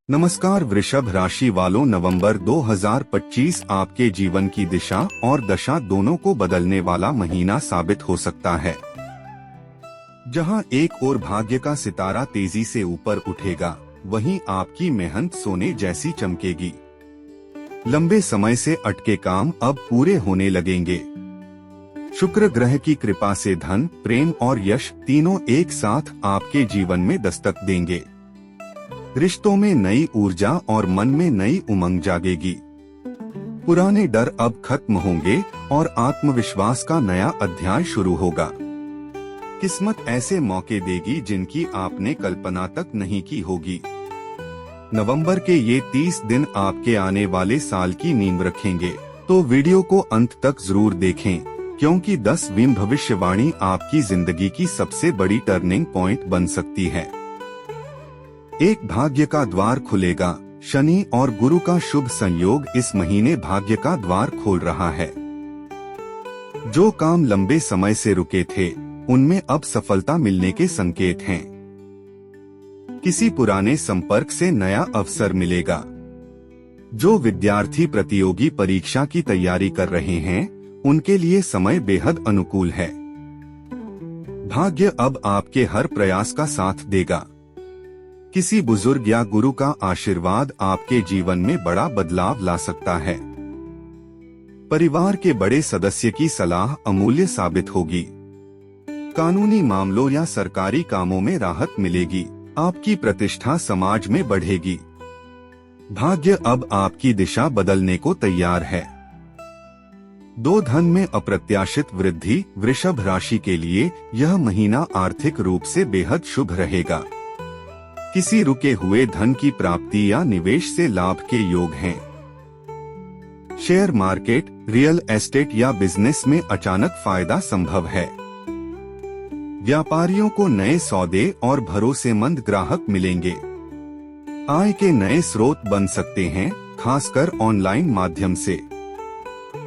नमस्कार वृषभ राशि वालों, नवंबर 2025 आपके जीवन की दिशा और दशा दोनों को बदलने वाला महीना साबित हो सकता है। जहां एक ओर भाग्य का सितारा तेजी से ऊपर उठेगा, वहीं आपकी मेहनत सोने जैसी चमकेगी। लंबे समय से अटके काम अब पूरे होने लगेंगे। शुक्र ग्रह की कृपा से धन, प्रेम और यश तीनों एक साथ आपके जीवन में दस्तक देंगे। रिश्तों में नई ऊर्जा और मन में नई उमंग जागेगी। पुराने डर अब खत्म होंगे और आत्मविश्वास का नया अध्याय शुरू होगा। किस्मत ऐसे मौके देगी जिनकी आपने कल्पना तक नहीं की होगी। नवंबर के ये 30 दिन आपके आने वाले साल की नींव रखेंगे, तो वीडियो को अंत तक जरूर देखें, क्योंकि 10वीं भविष्यवाणी आपकी जिंदगी की सबसे बड़ी टर्निंग पॉइंट बन सकती है। एक भाग्य का द्वार खुलेगा। शनि और गुरु का शुभ संयोग इस महीने भाग्य का द्वार खोल रहा है। जो काम लंबे समय से रुके थे, उनमें अब सफलता मिलने के संकेत हैं। किसी पुराने संपर्क से नया अवसर मिलेगा। जो विद्यार्थी प्रतियोगी परीक्षा की तैयारी कर रहे हैं, उनके लिए समय बेहद अनुकूल है। भाग्य अब आपके हर प्रयास का साथ देगा। किसी बुजुर्ग या गुरु का आशीर्वाद आपके जीवन में बड़ा बदलाव ला सकता है। परिवार के बड़े सदस्य की सलाह अमूल्य साबित होगी। कानूनी मामलों या सरकारी कामों में राहत मिलेगी। आपकी प्रतिष्ठा समाज में बढ़ेगी। भाग्य अब आपकी दिशा बदलने को तैयार है। दो धन में अप्रत्याशित वृद्धि। वृषभ राशि के लिए यह महीना आर्थिक रूप से बेहद शुभ रहेगा। किसी रुके हुए धन की प्राप्ति या निवेश से लाभ के योग हैं। शेयर मार्केट, रियल एस्टेट या बिजनेस में अचानक फायदा संभव है। व्यापारियों को नए सौदे और भरोसेमंद ग्राहक मिलेंगे। आय के नए स्रोत बन सकते हैं, खासकर ऑनलाइन माध्यम से।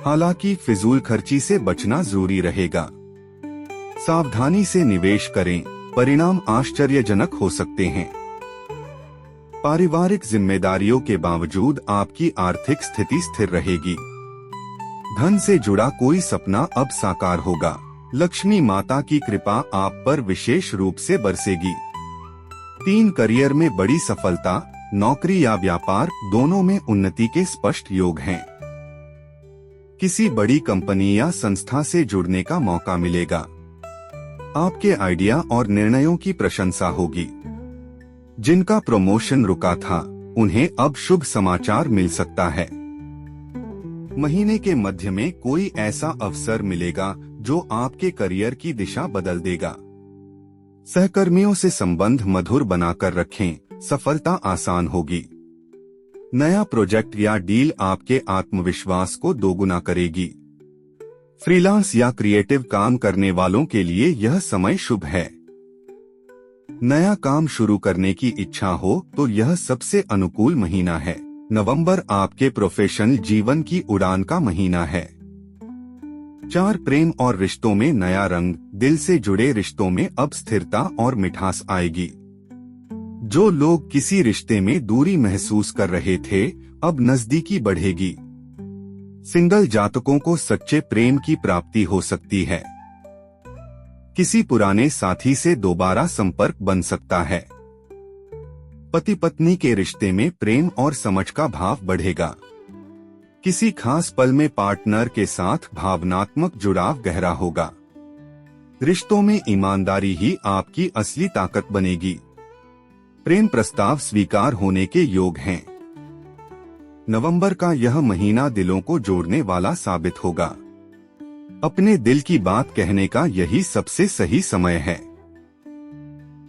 हालांकि फिजूल खर्ची से बचना जरूरी रहेगा। सावधानी से निवेश करें, परिणाम आश्चर्यजनक हो सकते हैं। पारिवारिक जिम्मेदारियों के बावजूद आपकी आर्थिक स्थिति स्थिर रहेगी। धन से जुड़ा कोई सपना अब साकार होगा। लक्ष्मी माता की कृपा आप पर विशेष रूप से बरसेगी। 3 करियर में बड़ी सफलता, नौकरी या व्यापार दोनों में उन्नति के स्पष्ट योग हैं। किसी बड़ी कंपनी या संस्था से जुड़ने का मौका मिलेगा। आपके आइडिया और निर्णयों की प्रशंसा होगी। जिनका प्रमोशन रुका था, उन्हें अब शुभ समाचार मिल सकता है। महीने के मध्य में कोई ऐसा अवसर मिलेगा जो आपके करियर की दिशा बदल देगा। सहकर्मियों से संबंध मधुर बनाकर रखें, सफलता आसान होगी। नया प्रोजेक्ट या डील आपके आत्मविश्वास को दोगुना करेगी। फ्रीलांस या क्रिएटिव काम करने वालों के लिए यह समय शुभ है। नया काम शुरू करने की इच्छा हो तो यह सबसे अनुकूल महीना है। नवंबर आपके प्रोफेशनल जीवन की उड़ान का महीना है। 4 प्रेम और रिश्तों में नया रंग। दिल से जुड़े रिश्तों में अब स्थिरता और मिठास आएगी। जो लोग किसी रिश्ते में दूरी महसूस कर रहे थे, अब नजदीकी बढ़ेगी। सिंगल जातकों को सच्चे प्रेम की प्राप्ति हो सकती है। किसी पुराने साथी से दोबारा संपर्क बन सकता है। पति पत्नी के रिश्ते में प्रेम और समझ का भाव बढ़ेगा। किसी खास पल में पार्टनर के साथ भावनात्मक जुड़ाव गहरा होगा। रिश्तों में ईमानदारी ही आपकी असली ताकत बनेगी। प्रेम प्रस्ताव स्वीकार होने के योग हैं। नवंबर का यह महीना दिलों को जोड़ने वाला साबित होगा। अपने दिल की बात कहने का यही सबसे सही समय है।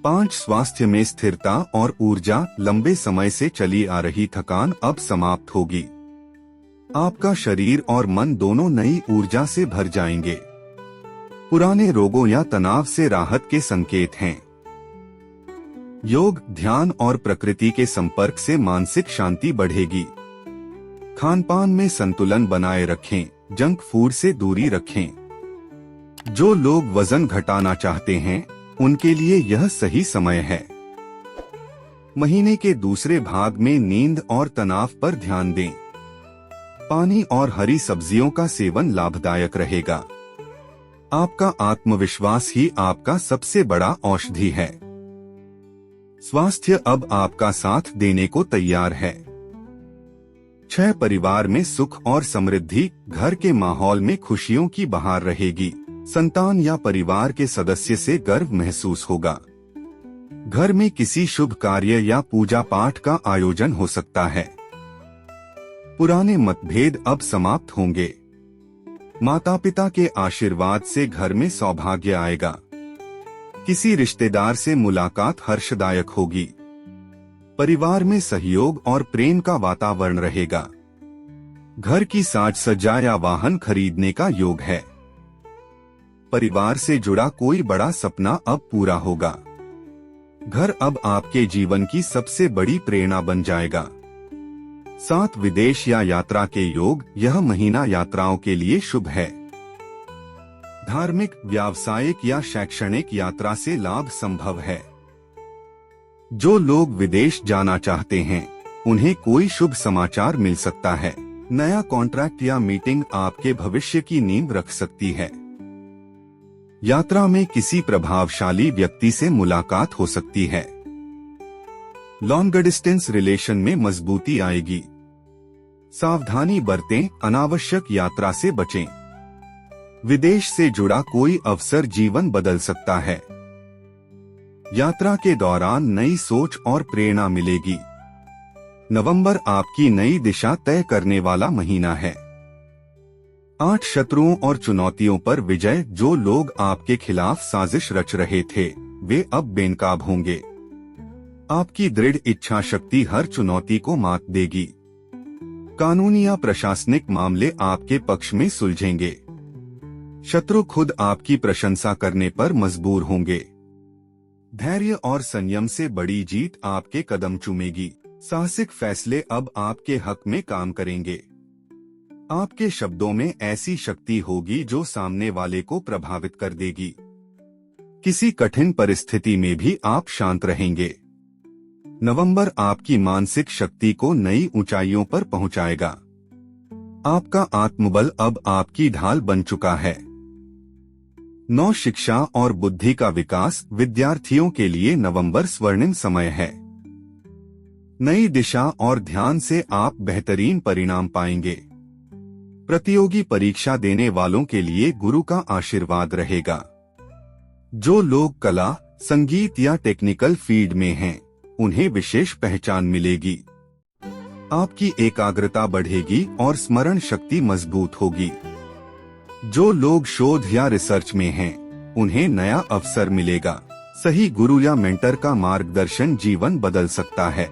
5 स्वास्थ्य में स्थिरता और ऊर्जा। लंबे समय से चली आ रही थकान अब समाप्त होगी। आपका शरीर और मन दोनों नई ऊर्जा से भर जाएंगे। पुराने रोगों या तनाव से राहत के संकेत हैं। योग, ध्यान और प्रकृति के संपर्क से मानसिक शांति बढ़ेगी। खानपान में संतुलन बनाए रखें, जंक फूड से दूरी रखें। जो लोग वजन घटाना चाहते हैं, उनके लिए यह सही समय है। महीने के दूसरे भाग में नींद और तनाव पर ध्यान दें। पानी और हरी सब्जियों का सेवन लाभदायक रहेगा। आपका आत्मविश्वास ही आपका सबसे बड़ा औषधि है। स्वास्थ्य अब आपका साथ देने को तैयार है। 6 परिवार में सुख और समृद्धि, घर के माहौल में खुशियों की बहार रहेगी। संतान या परिवार के सदस्य से गर्व महसूस होगा। घर में किसी शुभ कार्य या पूजा पाठ का आयोजन हो सकता है। पुराने मतभेद अब समाप्त होंगे। माता पिता के आशीर्वाद से घर में सौभाग्य आएगा। किसी रिश्तेदार से मुलाकात हर्षदायक होगी। परिवार में सहयोग और प्रेम का वातावरण रहेगा। घर की साज सज्जा या वाहन खरीदने का योग है। परिवार से जुड़ा कोई बड़ा सपना अब पूरा होगा। घर अब आपके जीवन की सबसे बड़ी प्रेरणा बन जाएगा। 7 विदेश या यात्रा के योग, यह महीना यात्राओं के लिए शुभ है। धार्मिक, व्यावसायिक या शैक्षणिक यात्रा से लाभ संभव है। जो लोग विदेश जाना चाहते हैं, उन्हें कोई शुभ समाचार मिल सकता है। नया कॉन्ट्रैक्ट या मीटिंग आपके भविष्य की नींव रख सकती है। यात्रा में किसी प्रभावशाली व्यक्ति से मुलाकात हो सकती है। लॉन्ग डिस्टेंस रिलेशन में मजबूती आएगी। सावधानी बरतें, अनावश्यक यात्रा से बचें। विदेश से जुड़ा कोई अवसर जीवन बदल सकता है। यात्रा के दौरान नई सोच और प्रेरणा मिलेगी। नवंबर आपकी नई दिशा तय करने वाला महीना है। 8 शत्रुओं और चुनौतियों पर विजय, जो लोग आपके खिलाफ साजिश रच रहे थे, वे अब बेनकाब होंगे। आपकी दृढ़ इच्छा शक्ति हर चुनौती को मात देगी। कानूनी या प्रशासनिक मामले आपके पक्ष में सुलझेंगे। शत्रु खुद आपकी प्रशंसा करने पर मजबूर होंगे। धैर्य और संयम से बड़ी जीत आपके कदम चूमेगी। साहसिक फैसले अब आपके हक में काम करेंगे। आपके शब्दों में ऐसी शक्ति होगी जो सामने वाले को प्रभावित कर देगी। किसी कठिन परिस्थिति में भी आप शांत रहेंगे। नवंबर आपकी मानसिक शक्ति को नई ऊंचाइयों पर पहुंचाएगा। आपका आत्मबल अब आपकी ढाल बन चुका है। 9 शिक्षा और बुद्धि का विकास, विद्यार्थियों के लिए नवंबर स्वर्णिम समय है। नई दिशा और ध्यान से आप बेहतरीन परिणाम पाएंगे। प्रतियोगी परीक्षा देने वालों के लिए गुरु का आशीर्वाद रहेगा। जो लोग कला, संगीत या टेक्निकल फील्ड में हैं, उन्हें विशेष पहचान मिलेगी। आपकी एकाग्रता बढ़ेगी और स्मरण शक्ति मजबूत होगी। जो लोग शोध या रिसर्च में हैं, उन्हें नया अवसर मिलेगा। सही गुरु या मेंटर का मार्गदर्शन जीवन बदल सकता है।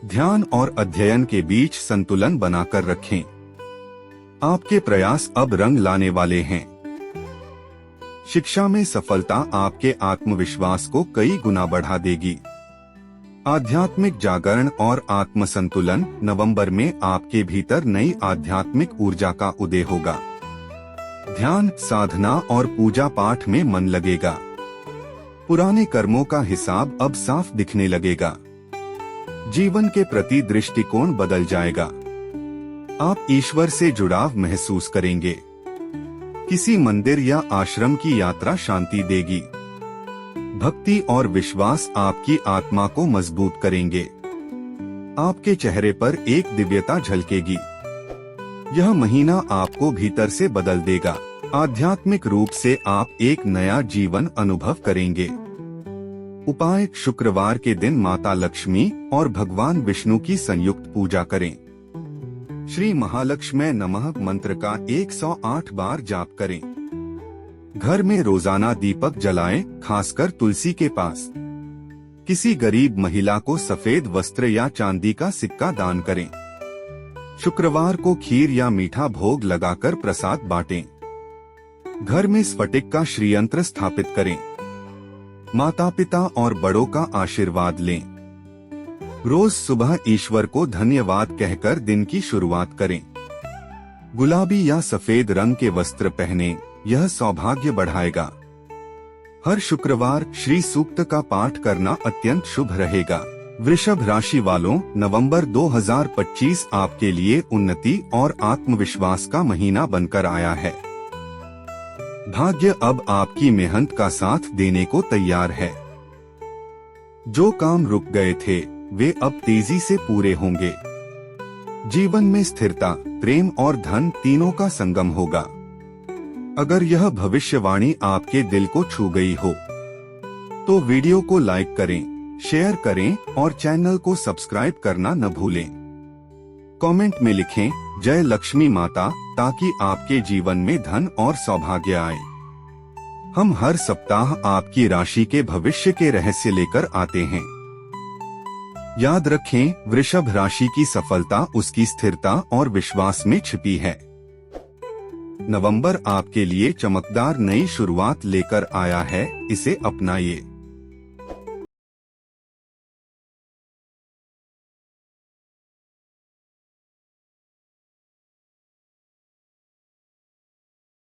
ध्यान और अध्ययन के बीच संतुलन बनाकर रखें। आपके प्रयास अब रंग लाने वाले हैं। शिक्षा में सफलता आपके आत्मविश्वास को कई गुना बढ़ा देगी। आध्यात्मिक जागरण और आत्मसंतुलन, नवंबर में आपके भीतर नई आध्यात्मिक ऊर्जा का उदय होगा। ध्यान, साधना और पूजा पाठ में मन लगेगा। पुराने कर्मों का हिसाब अब साफ दिखने लगेगा। जीवन के प्रति दृष्टिकोण बदल जाएगा। आप ईश्वर से जुड़ाव महसूस करेंगे। किसी मंदिर या आश्रम की यात्रा शांति देगी। भक्ति और विश्वास आपकी आत्मा को मजबूत करेंगे। आपके चेहरे पर एक दिव्यता झलकेगी। यह महीना आपको भीतर से बदल देगा। आध्यात्मिक रूप से आप एक नया जीवन अनुभव करेंगे। उपाय, शुक्रवार के दिन माता लक्ष्मी और भगवान विष्णु की संयुक्त पूजा करें। श्री महालक्ष्मी नमः मंत्र का 108 बार जाप करें। घर में रोजाना दीपक जलाएं, खासकर तुलसी के पास। किसी गरीब महिला को सफेद वस्त्र या चांदी का सिक्का दान करें। शुक्रवार को खीर या मीठा भोग लगाकर प्रसाद बांटें। घर में स्फटिक का श्रीयंत्र स्थापित करें। माता पिता और बड़ों का आशीर्वाद लें। रोज सुबह ईश्वर को धन्यवाद कहकर दिन की शुरुआत करें। गुलाबी या सफेद रंग के वस्त्र पहनें, यह सौभाग्य बढ़ाएगा। हर शुक्रवार श्री सूक्त का पाठ करना अत्यंत शुभ रहेगा। वृषभ राशि वालों, नवंबर 2025 आपके लिए उन्नति और आत्मविश्वास का महीना बनकर आया है। भाग्य अब आपकी मेहनत का साथ देने को तैयार है। जो काम रुक गए थे वे अब तेजी से पूरे होंगे। जीवन में स्थिरता, प्रेम और धन तीनों का संगम होगा। अगर यह भविष्यवाणी आपके दिल को छू गई हो तो वीडियो को लाइक करें, शेयर करें और चैनल को सब्सक्राइब करना न भूलें। कमेंट में लिखें जय लक्ष्मी माता, ताकि आपके जीवन में धन और सौभाग्य आए। हम हर सप्ताह आपकी राशि के भविष्य के रहस्य लेकर आते हैं। याद रखें, वृषभ राशि की सफलता उसकी स्थिरता और विश्वास में छिपी है। नवंबर आपके लिए चमकदार नई शुरुआत लेकर आया है, इसे अपनाइए।